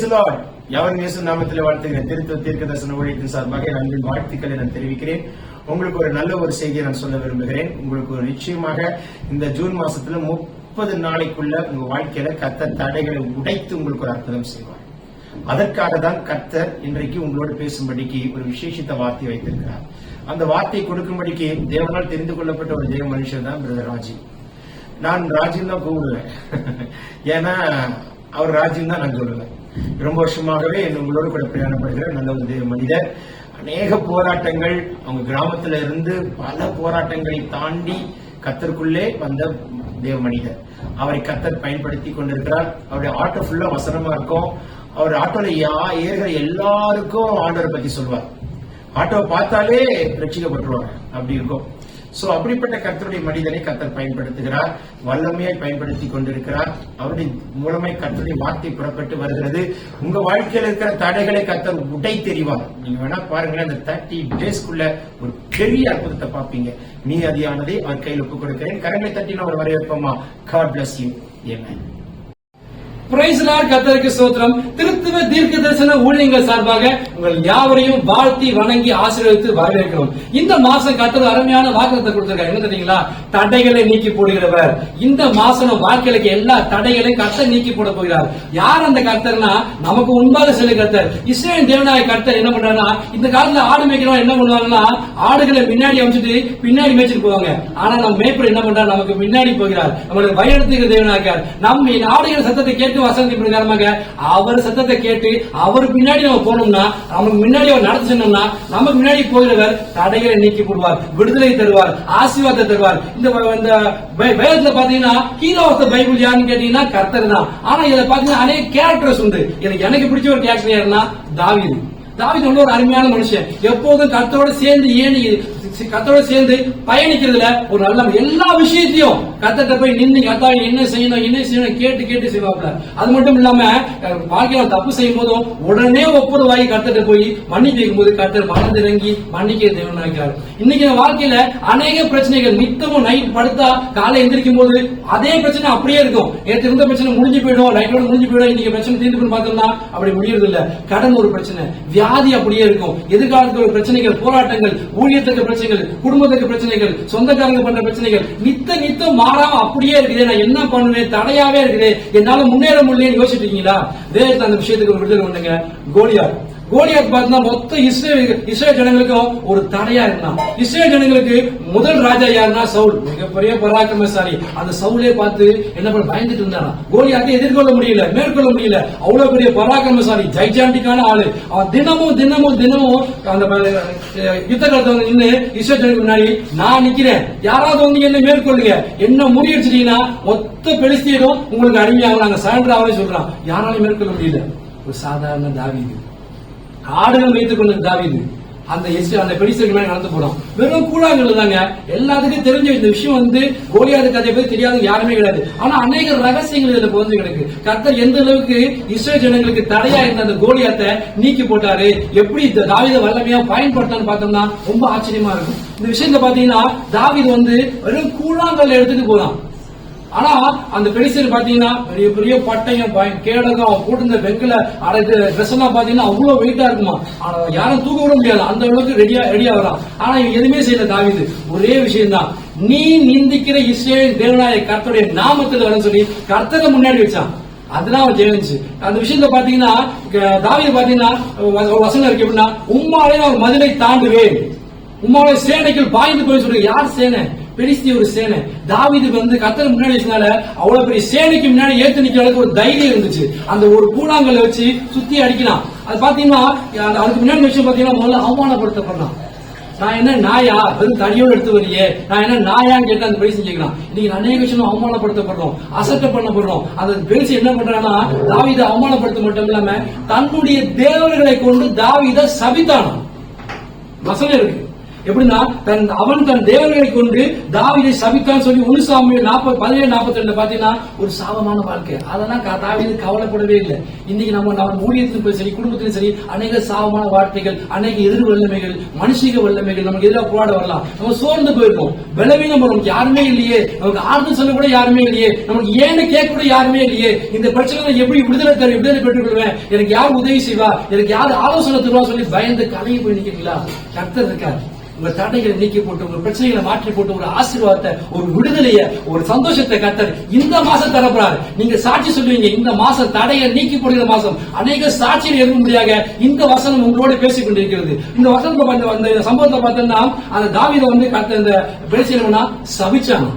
Praise the Lord. யாவரும் இயேசு நாமத்திலே வாழ்த்துகிறேன். தீர்க்க தரிசன ஊழியத்தின் சார்பாக அன்பின் வாழ்த்துக்களை நான் தெரிவிக்கிறேன். உங்களுக்கு ஒரு நல்ல ஒரு செய்தியை நான் சொல்ல விரும்புகிறேன். உங்களுக்கு ஒரு நிச்சயமாக இந்த ஜூன் மாசத்துல 30 நாளைக்குள்ள உங்க வாழ்க்கையில கர்த்தர் தடைகளை உடைத்து உங்களுக்கு ஒரு அற்புதம் செய்வார். அதற்காக தான் கர்த்தர் இன்றைக்கு உங்களோடு பேசும்படிக்கு ஒரு விசேஷித்த வார்த்தை வைத்திருக்கிறார். அந்த வார்த்தையை கொடுக்கும்படிக்கு தேவனால் தெரிந்து கொள்ளப்பட்ட ஒரு தேவ மனுஷன் தான் பிரதர் ராஜி. நான் ராஜின் தான் கூப்பிடுவேன். ஏன்னா அவர் ராஜின் தான் நான் சொல்லுவேன். ரொம்ப வருஷமாகவே உங்களோடு கூட பிரயாணப்படுகிற நல்ல ஒரு தேவ மனிதர். அநேக போராட்டங்கள் அவங்க கிராமத்துல இருந்து பல போராட்டங்களை தாண்டி கர்த்தருக்குள்ளே வந்த தேவ மனிதர். அவரை கர்த்தர் பயன்படுத்தி கொண்டிருக்கிறார். அவருடைய ஆட்டோ ஃபுல்லா வசனமா இருக்கும். அவர் ஆட்டோல ஏறுகிற எல்லாருக்கும் ஆண்டவரை பத்தி சொல்வார். ஆட்டோவை பார்த்தாலே ரட்சிக்கப்பட்டுருவாங்க, அப்படி இருக்கும். சோ அப்படிப்பட்ட கர்த்தருடைய மனிதனை கர்த்தர் பயன்படுத்துகிறார், வல்லமையாய் பயன்படுத்தி கொண்டிருக்கிறார். அவருடைய மூலமாய் கர்த்தருடைய வார்த்தை புறப்பட்டு வருகிறது. உங்க வாழ்க்கையில் இருக்கிற தடைகளை கர்த்தர் உடை தெரிவார். நீங்க வேணா பாருங்களேன், அந்த 30 டேஸ்க்குள்ள ஒரு பெரிய அற்புதத்தை பார்ப்பீங்க. மீதியானதை அவர் கையில் ஒப்புக் கொடுக்கிறேன். கரங்களை தட்டின ஒரு வரவேற்பமா. God bless you. Amen. Praise the Lord. கர்த்தருக்கு ஸ்தோத்திரம். திருத்துவ தீர்க்க தரிசன ஊழியங்கள் சார்பாக உங்கள் யாவரையும் வாழ்த்தி வணங்கி ஆசீர்வதித்து வரவேற்கிறோம். இந்த மாசம் கர்த்தர் அருமையான வாக்குத்தத்தம் கொடுத்திருக்காரு. என்ன தெரியுங்களா? தடைகளை நீக்கி போடுகிறவர். இந்த மாசம் வாழ்க்கையில எல்லா தடைகளையும் கர்த்தர் நீக்கி போட போகிறார். யார் அந்த கர்த்தர்னா, நமக்கு முன்பாக செல்லும் கர்த்தர். இஸ்ரவேல் தேவனாய கர்த்தர் என்ன பண்றாருன்னா, இந்த காலத்துல ஆடு மேய்க்கிறவங்க என்ன பண்ணுவாங்கன்னா, ஆடுகளை முன்னாடி அமைச்சிட்டு பின்னாடி மேய்ச்சிட்டு போவாங்க. ஆனா நம்ம மேய்ப்பர் என்ன பண்றாரு? நமக்கு முன்னாடி போகிறார். நம்மளுக்கு வழிநடத்துகிற தேவனாக நம்ம ஆடுகிற சத்தத்தை கேட்டு வசந்தி பிரகாரமாக அவர் சத்தத்தை கேட்டு அவர் பின்னாடி நம்ம போனோம்னா, நமக்கு முன்னாடி அவர் நடத்தி சொன்னோம்னா, நமக்கு முன்னாடி போகிறவர் தடைகளை நீக்கி போடுவார், விடுதலை தருவார், ஆசீர்வாதத்தை தருவார். இந்த வேதத்துல பாத்தீங்கன்னா ஹீரோ ஆஃப் தி பைபிள் யாருன்னு கேட்டீங்கன்னா கர்த்தர் தான். ஆனா இதுல பாத்தீங்கன்னா அநேக கேரக்டர்ஸ் உண்டு. எனக்கு பிடிச்ச ஒரு கேரக்டர் யாருன்னா தாவீது. தாவீது ஒரு அருமையான மனுஷன். எப்போதும் கர்த்தரோட சேர்ந்து பயணிக்கிறதுல ஒரு நல்ல எல்லா விஷயத்தையும் கர்த்தர்ட்ட போய் நின்று கர்த்தாவே என்ன செய்யணும் கேட்டு செய்வாப்ல. அது மட்டும் இல்லாம வாழ்க்கையில தப்பு செய்யும் போதும் உடனே ஒப்புரவாகி கர்த்தர்ட்ட போய் மன்னிப்பு கேட்கும் போது கர்த்தர் மனதிறங்கி மன்னிக்கிற தேவன் நினைக்கிறார். இன்னைக்கு வாழ்க்கையில அநேக பிரச்சனைகள் நித்தமும் நைட் படுத்தா காலை எந்திரிக்கும் போது அதே பிரச்சனை அப்படியே இருக்கும். நேற்று இருந்த பிரச்சனை முடிஞ்சு போயிடும், நைட்டோட முடிஞ்சு போயிடும். இன்னைக்கு பிரச்சனை தீர்ந்து பார்த்தோம்னா அப்படி முடியறது இல்ல. கடன் ஒரு பிரச்சனை, வியாதி அப்படியே இருக்கும். எதிர்காலத்தில் ஒரு பிரச்சனைகள், போராட்டங்கள், ஊழியத்துக்கு பிரச்சனைகள், குடும்பத்துக்கு பிரச்சனைகள், சொந்தக்காரங்க பண்ற பிரச்சனைகள் நித்தம் மாறாம அப்படியே இருக்குது. நான் என்ன பண்ணுவேன், தடையாவே இருக்குது, என்னால முன்னேற முடியலன்னு யோசிச்சுட்டு இருக்கீங்களா? வேதத்துல அந்த விஷயத்துக்கு ஒரு விடுதலை ஒண்ணுங்க. கோலியாத் பார்த்தா மொத்த இஸ்ரேல் ஜனங்களுக்கும் ஒரு தடையா இருந்தான். இஸ்ரேல் ஜனங்களுக்கு முதல் ராஜா யாருன்னா சவுல், மிகப்பெரிய பராக்கிரமசாலி. அந்த சவுலே பார்த்து என்ன பண்ண பயந்துட்டு இருந்தானா. கோலியாத்தை எதிர்கொள்ள முடியல, மேற்கொள்ள முடியல. அவ்வளவு பெரிய பராக்கிரமசாலி, ஜைஜாண்டிக்கான ஆளு. அவன் தினமும் அந்த யுத்த காலத்துல நின்று இஸ்ரேல் ஜனங்களுக்கு முன்னாடி நான் நிக்கிறேன், யாராவது வந்து என்ன மேற்கொள்ளுங்க, என்ன முறியடிச்சிட்டீங்கன்னா மொத்த பெலிஸ்தியரும் உங்களுக்கு அடிமையாக நாங்க சரண்டர் ஆகவே சொல்றான். யாராலையும் மேற்கொள்ள முடியல. ஒரு சாதாரண தாவீது, ஆடுகள் வைத்துக் கொண்ட தாவீது அந்த பெலிஸ்தருக்கு மேல நடந்து போறோம். வெறும் கூழாங்கல் தாங்க. எல்லாத்துக்கும் தெரிஞ்ச இந்த விஷயம் கோலியாத் கதையை பத்தி தெரியாத யாருமே கிடையாது. ஆனா அநேக ரகசியங்கள் இதுல புரிஞ்சு கிடக்கு. கர்த்தர் எந்த அளவுக்கு இஸ்ரேல் ஜனங்களுக்கு தடையா இருந்த அந்த கோலியாத்தை நீக்கி போட்டாரு, எப்படி தாவீதை வல்லமையா பயன்படுத்தான்னு பார்த்தோம்னா ரொம்ப ஆச்சரியமா இருக்கும். இந்த விஷயத்த பாத்தீங்கன்னா தாவீது வெறும் கூழாங்கல் எடுத்துட்டு போறான். ஆனா அந்த பெலிஸ்தர் பாத்தீங்கன்னா பெரிய பெரிய பட்டயம், கேடகம் போட்டு வெங்கல ட்ரெஸ் எல்லாம் பாத்தீங்கன்னா அவ்வளவு வெயிட்டா இருக்குமா. ஆனா யாரும் தூக்க விட முடியாது, அந்த அளவுக்கு ரெடியா வரான். ஆனா இவன் எதுவுமே செய்யல தாவீது. ஒரே விஷயம் தான், நீ நிந்திக்கிற இஸ்ரவேல் தேவனாய கர்த்தருடைய நாமத்தில் வரன்னு சொல்லி கர்த்தரை முன்னாடி வச்சான். அதுதான் அவன் ஜெயிச்சு. அந்த விஷயத்த பாத்தீங்கன்னா தாவீது பாத்தீங்கன்னா ஒரு வசனம் இருக்கு எப்படின்னா, உம்மாலே நான் மதிலை தாண்டுவேன், உம்மாலே சேனைகள் பாய்ந்து போய் சொல்றேன். யார் சேனை? பெலிஸ்திய ஒரு சேனை. தாவீது கர்த்தர் முன்னாடி வச்சனால அவ்வளவு பெரிய சேனைக்கு முன்னாடி ஏத்து நிக்கிற அளவுக்கு ஒரு தைரியம் இருந்துச்சு. அந்த ஒரு கூழாங்கல்ல வச்சு சுத்தி அடிக்கலாம். அது பாத்தீங்கன்னா அதுக்கு முன்னாடி விஷயம் பாத்தீங்கன்னா முதல்ல அவமானப்படுத்தப்படலாம். நான் என்ன நாயா, வெறும் தடியோடு எடுத்து வரையே, நான் என்ன நாயான்னு கேட்டு அந்த பெலிஸ்தி கேட்கலாம். இன்னைக்கு அநேக விஷயம் அவமானப்படுத்தப்படுறோம், அசட்டை பண்ணப்படுறோம். அந்த பெலிஸ்தி என்ன பண்றான்னா தாவீதை அவமானப்படுத்த மட்டும் இல்லாம தன்னுடைய தேவர்களை கொண்டு தாவீதை சபித்தானாம். வசனம் இருக்கு. எப்படின்னா அவன் தன் தேவர்களை கொண்டு தாவீதை சபித்தான் சொல்லி 1 சாமுவேல் 17:42 பாத்தீங்கன்னா ஒரு சாபமான வாழ்க்கை. அதெல்லாம் தாவீது கவலைப்படவே இல்லை. இன்னைக்கு நம்ம ஊழியத்திலும் சரி குடும்பத்திலும் சரி அநேக சாபமான வார்த்தைகள், அநேக எதிர் வல்லமைகள், மனுஷிக வல்லமைகள் நமக்கு எதிராக போராட வரலாம். நம்ம சோர்ந்து போயிருக்கோம், பலவீனம், நமக்கு யாருமே இல்லையே, நமக்கு ஆறுதல் சொல்ல கூட யாருமே இல்லையே, நமக்கு ஏன்னு கேட்க கூட யாருமே இல்லையே, இந்த பிரச்சனை எப்படி விடுதலை பெற்றுக் கொள்வேன், எனக்கு யார் உதவி செய்வா, எனக்கு யார் ஆலோசனை தருவா சொல்லி பயந்து கலங்கி போய் நிக்கிறீங்களா? கர்த்தர் இருக்கார். உங்க தடைகளை நீக்கி போட்டு, உங்க பிரச்சனைகளை மாற்றி போட்டு, ஒரு ஆசீர்வாதத்தை, ஒரு விடுதலைய, ஒரு சந்தோஷத்தை கர்த்தர் இந்த மாசம் தரப்படுறாரு. நீங்க சாட்சி சொல்லுவீங்க, இந்த மாசம் தடையை நீக்கி போடுகிற மாசம். அநேக சாட்சியில் இருக்க முடியாத இந்த வசனம் உங்களோட பேசிக் கொண்டிருக்கிறது. இந்த வசனத்தை அந்த சம்பவத்தை பார்த்தோம்னா அந்த தாவீதை கர்த்தர் இந்த பேசினா சபிச்சாங்க.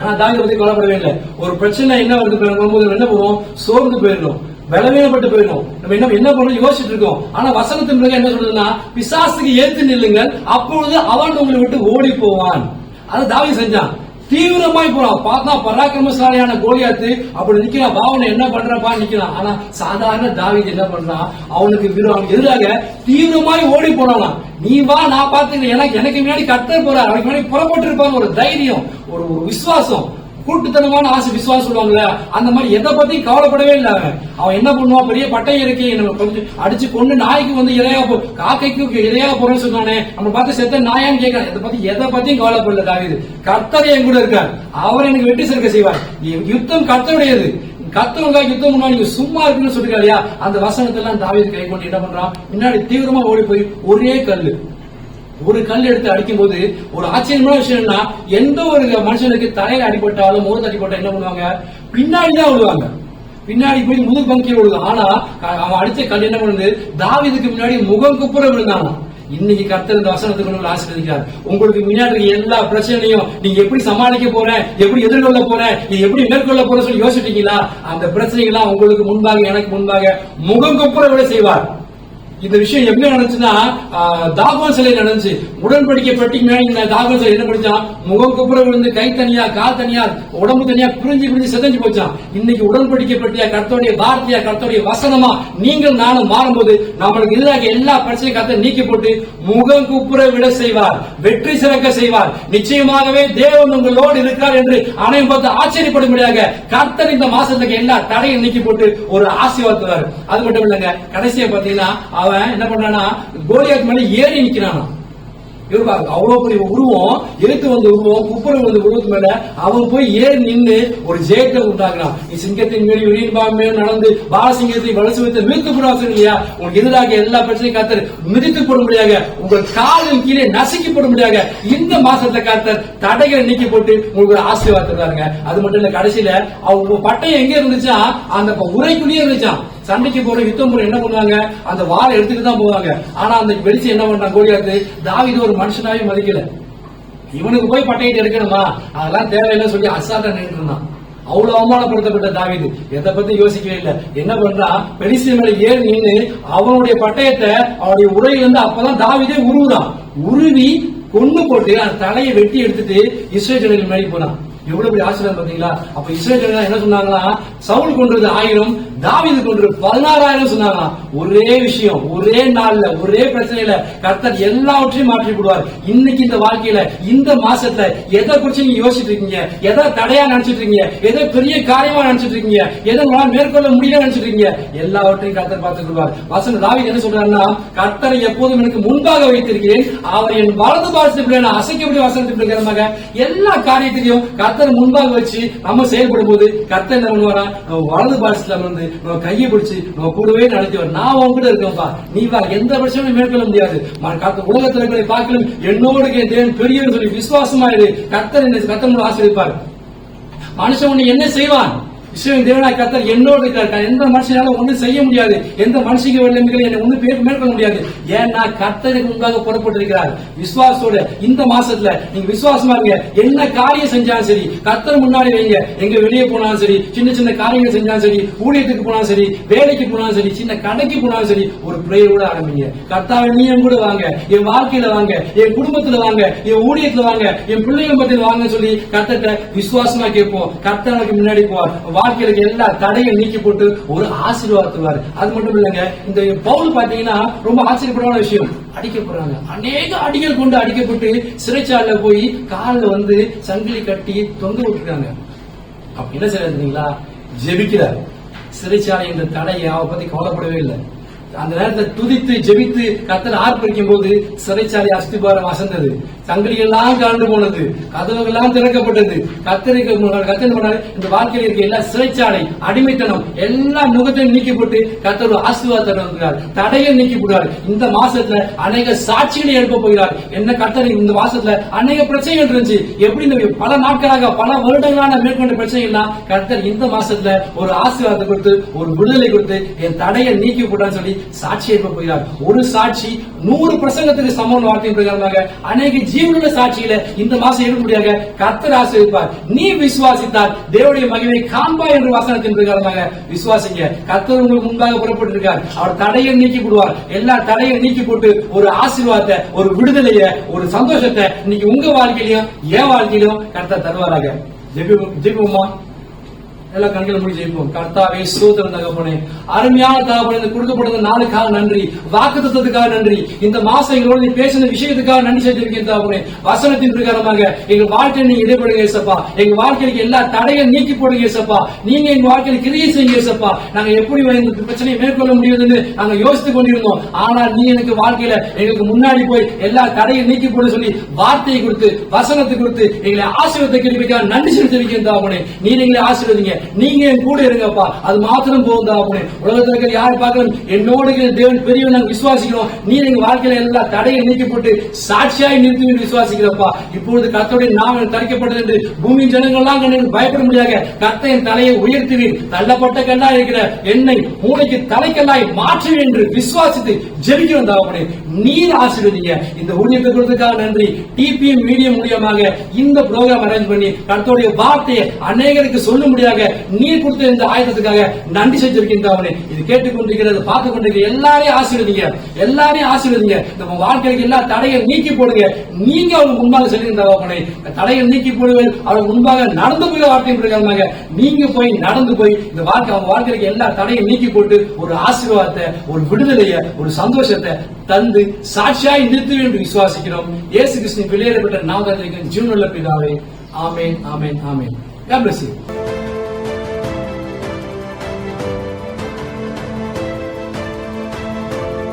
ஆனா தாவீதை பத்தி கவலைப்படவே இல்லை. ஒரு பிரச்சனை என்ன வருது என்ன பண்ணுவோம்? சோர்ந்து போயிடணும், பலவீனப்பட்டு போயிடும். நம்ம என்ன பண்ணணும் யோசிச்சுட்டு இருக்கோம். ஆனா வசனத்தின் பிறகு என்ன சொல்றதுன்னா, பிசாசுக்கு ஏத்து நில்லுங்கள், அப்பொழுது அவன் உங்களை விட்டு ஓடி போவான். அதை தாவீது செஞ்சான். தீவிரமாய் போறான். பார்த்தா பராக்கிரமசாலியான கோலியாத்து அப்படி நிக்கிறான். பாவனை என்ன பண்றப்பா நிக்கிறான். ஆனா சாதாரண தாவீது என்ன பண்றான்? அவனுக்கு எதிராக தீவிரமாய் ஓடி போனானா. நீ வா, நான் பாத்துக்கிறேன், எனக்கு முன்னாடி கர்த்தர் போறார், அவனுக்கு முன்னாடி புறப்பட்டு இருப்பாங்க. ஒரு தைரியம், ஒரு விசுவாசம், கூட்டுத்தனமான ஆசை, விசுவாசம் சொல்லுவாங்களே, அந்த மாதிரி எதை பத்தி கவலைப்படவே இல்லை. அவன் என்ன பண்ணுவான்? பெரிய பட்டை இறக்கி கொஞ்சம் அடிச்சு கொண்டு நாய்க்கு இரையா காக்கைக்கு இரையா போறேன்னு சொன்னானே, நம்ம பார்த்து செத்த நாயான்னு கேட்கறான். எதை பத்தியும் கவலைப்படல தாவீது. கர்த்தர் என் கூட இருக்கார், அவர் எனக்கு வெற்றி சேர்க்க செய்வார். யுத்தம் கர்த்தருடையது, கர்த்தருக்காக யுத்தம் முன்னாடி நீங்க சும்மா இருக்குன்னு சொல்லிருக்காரு. அந்த வசனத்தெல்லாம் தாவீது கை கொண்டு என்ன பண்றான்? முன்னாடி தீவிரமா ஓடி போய் ஒரு கல் எடுத்து அடிக்கும் போது ஒரு ஆச்சரியமான விஷயம் என்ன, எந்த ஒரு மனுஷனுக்கு தலையில அடிபட்டாலும் முகத்து அடிபட்டா என்ன பண்ணுவாங்க? பின்னாடிதான் விழுவாங்க, பின்னாடி போய் முதுகு பங்கிய விழுவாங்க. ஆனா அவன் அடிச்ச கல் என்ன பண்ணுது? தாவீதுக்கு முன்னாடி முகம் குப்புற விழுந்தானா. இன்னைக்கு கர்த்தர் இந்த வசனத்துக்கு ஆசீர்வதிக்கிறார். உங்களுக்கு முன்னாடி எல்லா பிரச்சனையும் நீங்க எப்படி சமாளிக்க போறேன், எப்படி எதிர்கொள்ள போறேன், நீ எப்படி மேற்கொள்ள போற சொல்லி யோசிச்சிட்டீங்களா? அந்த பிரச்சனைகள்லாம் உங்களுக்கு முன்பாக, எனக்கு முன்பாக முகம் குப்புற விட செய்வார். இந்த விஷயம் எப்படி நடந்துச்சுன்னா, தாகோன் சிலை நடந்துச்சு. உடன்படிக்கை பெட்டிக்கு மேல தாகோன் சிலை என்ன படிச்சான்? முகம் குப்புற விழுந்து கை தனியா, கால் தனியா, உடம்பு தனியா பிரிஞ்சு செதஞ்சு போச்சான். இன்னைக்கு உடன்படிக்கை பெட்டியா, கர்த்தருடைய வார்த்தையா, கர்த்தருடைய வசனமா நீங்கள் நானும் மாறும்போது நம்மளுக்கு எதிராக எல்லா பிரச்சனையும் கர்த்தர் நீக்கி போட்டு முகம் குப்புற விட செய்வார், வெற்றி சிறக்க செய்வார். நிச்சயமாகவே தேவன் உங்களோடு இருக்கிறார் என்று அனைவரும் பார்த்து ஆச்சரியப்படும்படியாக கர்த்தர் இந்த மாசத்துக்கு எல்லா தடையும் நீக்கி போட்டு ஒரு ஆசீர்வாதம். அது மட்டும் இல்லைங்க, கடைசியா பாத்தீங்கன்னா என்ன பண்றானா? கோலியாத் மேல ஏறி நிக்கிறானா. அவ்வளவு பெரிய உருவம், எழுத்து வந்த உருவம், குப்புற வந்த உருவத்து மேல அவன் போய் ஏறி நின்று ஒரு ஜெயத்தை உண்டாக்குறான். நீ சிங்கத்தின் மேல் விழியின் மேல் நடந்து பாலசிங்கத்தை வலசு வைத்து மிதித்து போடுவாங்க இல்லையா? உங்களுக்கு எதிராக எல்லா பிரச்சனையும் காத்தர் மிதித்து போடும்படியாக, உங்கள் காலின் கீழே நசுக்கி போடும்படியாக இந்த மாசத்துல காத்தர் தடைகளை நீக்கி போட்டு உங்களுக்கு ஆசீர்வாதம். அது மட்டும் இல்ல, கடைசியில அவங்க பட்டயம் எங்க இருந்துச்சா? அந்த உரைக்குள்ளேயே இருந்துச்சான். சண்டைக்கு போற யுத்தம் போற என்ன பண்ணுவாங்க? அந்த வாளை எடுத்துட்டு தான் போவாங்க. ஆனா அந்த வெளிச்சு என்ன பண்றாங்க? கோலியாத்து தாவீது ஒரு மனுஷனாவே மதிக்கல. இவனுக்கு போய் பட்டயத்தை எடுக்கணுமா? அதெல்லாம் தேவையில்லை சொல்லி அசால்ட்டா நின்று இருந்தான். அவ்வளவு அவமானப்படுத்தப்பட்ட தாவீது எதை பத்தி யோசிக்கவே இல்லை. என்ன பண்றான்? பெலிஸ்தியர் மேல ஏறி நின்று அவனுடைய பட்டயத்தை அவனுடைய உரையிலிருந்து அப்பதான் தாவீதே உருவுதான். உருவி கொண்டு போட்டு அந்த தலையை வெட்டி எடுத்துட்டு இஸ்ரவேல் ஜனங்கள் மேலே போனான். எவ்வளவு பெரிய ஆசீர்வாதம் பாத்தீங்களா? அப்ப இஸ்ரவேல் ஜனங்கள் என்ன சொன்னாங்களா? சவுல் கொன்றது 1000, தாவீது கொன்றது 16000 சொன்னாங்களா? ஒரே விஷயம், ஒரே நாள்ல, ஒரே பிரச்சனையில கர்த்தர் எல்லாவற்றையும் மாற்றி போடுவார். இன்னைக்கு இந்த வாழ்க்கையில, இந்த மாசத்துல எதை குறிச்சு நீங்க யோசிச்சுட்டு இருக்கீங்க? எதை தடையா நினைச்சிட்டு இருக்கீங்க? எதை பெரிய காரியமா நினைச்சிட்டு இருக்கீங்க? எதை உங்களால் மேற்கொள்ள முடியல நினைச்சிட்டு இருக்கீங்க? எல்லாவற்றையும் கர்த்தர் பார்த்துக்குவார். வசனம் தாவீது என்ன சொல்றாருன்னா, கர்த்தரை எப்போதும் எனக்கு முன்பாக வைத்திருக்கிறேன், அவர் என் வலது பாரசத்தில் அசைக்கக்கூடிய வசனத்துக்கு பிரகாரமாக எல்லா காரியத்திலையும் கர்த்தர் முன்பாக வச்சு நம்ம செயல்படும் போது கர்த்தர் என்ன பண்ணுவாரா? வலது பாரசத்துல வந்து நம்ம கையை பிடிச்சு நம்ம கூடவே நடத்திவார். நான் உங்ககிட்ட இருக்கேன்ப்பா, நீ வா, எந்த பிரச்சனையும் மேற்கொள்ள முடியாது, உலகத்தில் இருக்கிற பார்க்கலும் என்னோடு தேவன் பெரியவர் சொல்லி விசுவாசமாயிரு. கர்த்தர் ஆசீர்வதிப்பார். மனுஷன் உன்னை என்ன செய்வான்? இஸ்ரவேல் தேவனாய் கர்த்தர் என்னோடு இருக்கிறார். எந்த மனுஷனால ஒன்றும் செய்ய முடியாது, எந்த மனுஷங்க வல்லமைகளை என்னை ஒன்றும் மேற்கொள்ள முடியாது. ஏன்னா கர்த்தருக்கு முன்பாக புறப்பட்டிருக்கிறார். விசுவாசத்தோட இந்த மாசத்துல நீங்க விசுவாசமா இருங்க. என்ன காரியம் செஞ்சாலும் சரி கர்த்தர் முன்னாடி வைங்க. எங்க வெளியே போனாலும் சரி, சின்ன சின்ன காரியங்கள் செஞ்சாலும் சரி, ஊழியத்துக்கு போனாலும் சரி, வேலைக்கு போனாலும் சரி, சின்ன கடைக்கு போனாலும் சரி, ஒரு பிரேயரோட ஆரம்பிங்க. கர்த்தாவே நீ என் கூட வாங்க, என் வாழ்க்கையில வாங்க, என் குடும்பத்துல வாங்க, என் ஊழியத்துல வாங்க, என் பிள்ளைகள் மத்தியில் வாங்க சொல்லி கர்த்தர்ட்ட விசுவாசமா கேட்போம். கர்த்தர் எனக்கு முன்னாடி போவார். வாழ்க்கையில எல்லா தடையை நீக்கி போட்டு ஒரு ஆசீர்வாதத்துவார். அது மட்டும் இல்லைங்க, இந்த பவுல் பாத்தீங்கன்னா ரொம்ப ஆச்சரியப்படாத விஷயம், அடிக்கப்படுறாங்க. அநேக அடிகள் கொண்டு அடிக்கப்பட்டு சிறைச்சாலையில போய் காலில் வந்து சங்கிலி கட்டி தொங்க விட்டுருக்காங்க. அப்ப என்ன செய்யறீங்களா? ஜெபிக்கிறார். சிறைச்சாலை என்ற தடையை அவ பத்தி கவலைப்படவே இல்லை. அந்த நேரத்தை துதித்து ஜெபித்து கர்த்தரை ஆர்ப்பரிக்கும் போது சிறைச்சாலை அஸ்திபாரம் அசந்தது, சங்கிலிகள் எல்லாம் கலந்து போனது, கதவுகள் எல்லாம் திறக்கப்பட்டது. கர்த்தருக்கு இந்த வாழ்க்கையில் இருக்க எல்லா சிறைச்சாலை அடிமைத்தனம் எல்லா முகத்தையும் நீக்கி போட்டு கர்த்தர் ஆசீர்வாதம் தடையை நீக்கி போடுவார். இந்த மாசத்துல அநேக சாட்சிகளை எழுப்ப போகிறார். என்ன கர்த்தர் இந்த மாசத்துல அநேக பிரச்சனைகள் இருந்துச்சு, எப்படி இந்த பல நாட்களாக பல வருடங்களான மேற்கொண்ட பிரச்சனை எல்லாம் கர்த்தர் இந்த மாசத்துல ஒரு ஆசீர்வாதத்தை கொடுத்து ஒரு விடுதலை கொடுத்து என் தடையை நீக்கி போட்டான்னு சொல்லி சாட்சி எழுப்ப போகிறார். ஒரு சாட்சி 100 பிரசங்கத்துக்கு சமமான வார்த்தையின் பிரகாரமாக அநேக ஜீவனுள்ள சாட்சியில இந்த மாசம் எழுத முடியாத கர்த்தர் ஆசீர்வதிப்பார். நீ விசுவாசித்தால் தேவனுடைய மகிமை காண்பாய் என்ற வசனத்தின் பிரகாரமாக விசுவாசிங்க. கர்த்தர் உங்களுக்கு முன்பாக புறப்பட்டிருக்கார். அவர் தடையை நீக்கி போடுவார். எல்லா தடையை நீக்கி போட்டு ஒரு ஆசீர்வாதத்தை, ஒரு விடுதலையை, ஒரு சந்தோஷத்தை இன்னைக்கு உங்க வாழ்க்கையிலும் என் வாழ்க்கையிலும் கர்த்தர் தருவாராக. ஜெபிப்போமா? எல்லா கண்களை மூடி ஜெயிப்போம். கர்த்தாவே ஸ்தோத்திரம் தகப்பனே, அருமையான தகப்பனே, இந்த கொடுக்கப்பட்ட நாளுக்காக நன்றி, வாக்குத்தத்தத்துக்காக நன்றி, இந்த மாசம் எங்களோட நீ பேசின விஷயத்துக்காக நன்றி செஞ்சிருக்கேன் தகப்பனே. வசனத்தின் பிரகாரமாக எங்க வாழ்க்கையை நீங்க இடைப்படுங்க ஏசப்பா. எங்க வாழ்க்கைக்கு எல்லா தடையை நீக்கி போடுங்க ஏசப்பா. நீங்க எங்க வாழ்க்கையில கிரியை செய்யுங்க ஏசப்பா. நாங்க எப்படி இந்த பிரச்சனையை மேற்கொள்ள முடியுதுன்னு நாங்க யோசித்துக் கொண்டிருந்தோம். ஆனால் நீ எனக்கு வாழ்க்கையில எங்களுக்கு முன்னாடி போய் எல்லா தடையை நீக்கி போட சொல்லி வார்த்தையை கொடுத்து வசனத்தை கொடுத்து எங்களை ஆசீர்வாதத்தை கிடைக்க நன்றி செலுத்திருக்கேன் தகப்பனே. நீ எங்களை ஆசீர்வதிங்க. நீங்க என் கூட இருங்கப்பா. அது மாத்திரம் போகுதா? உலகத்தில் இருக்கிற யார் பார்க்கணும் என்னோட தேவன் பெரியவன் நாங்கள் விசுவாசிக்கிறோம். நீ எங்க வாழ்க்கையில எல்லா தடையை நீக்கி போட்டு சாட்சியாய் நிறுத்தி விசுவாசிக்கிறப்பா. இப்பொழுது கர்த்தருடைய நாமம் தரிக்கப்பட்டது என்று பூமியின் ஜனங்கள்லாம் கண்டு பயப்பட முடியாத கர்த்தரின் தலையை உயர்த்துவீர். தள்ளப்பட்ட கல்லா இருக்கிற என்னை மூளைக்கு தலைக்கல்லாய் மாற்றுவீர் என்று விசுவாசித்து ஜெபிக்கிறோம் தகப்பனே. நீர் ஆசீர்வதிங்க. இந்த ஊழியத்தை கொடுத்ததுக்காக நன்றி. டிபிஎம் மீடியம் மூலியமாக இந்த ப்ரோக்ராம் அரேஞ்ச் பண்ணி கர்த்தருடைய வார்த்தையை அநேகருக்கு சொல்ல முடியாத நீர் கொடுத்த இந்த ஆயுதத்துக்காக நன்றி செஞ்சிருக்கின்றவனே. இது கேட்டுக்கொண்டிருக்கிறது, பார்த்து கொண்டிருக்கிற எல்லாரையும் ஆசீர்வதிங்க. எல்லாரையும் ஆசீர்வதிங்க. நம்ம வாழ்க்கைக்கு எல்லா தடையை நீக்கி போடுங்க. நீங்க அவங்க முன்பாக செல்கின்றவனே, தடையை நீக்கி போடுவேன். அவங்க முன்பாக நடந்து போய் வார்த்தையின் பிரகாரமாக நீங்க போய் நடந்து போய் இந்த வாழ்க்கை அவங்க வாழ்க்கைக்கு எல்லா தடையை நீக்கி போட்டு ஒரு ஆசீர்வாதத்தை, ஒரு விடுதலையை, ஒரு சந்தோஷத்தை தந்து சாட்சியாய் நிறுத்துவேன் என்று விசுவாசிக்கிறோம். இயேசு கிறிஸ்துவின் பிள்ளையப்பட்ட நாமத்தில் ஜீவனுள்ள பிதாவே. ஆமென், ஆமென், ஆமென். God bless you.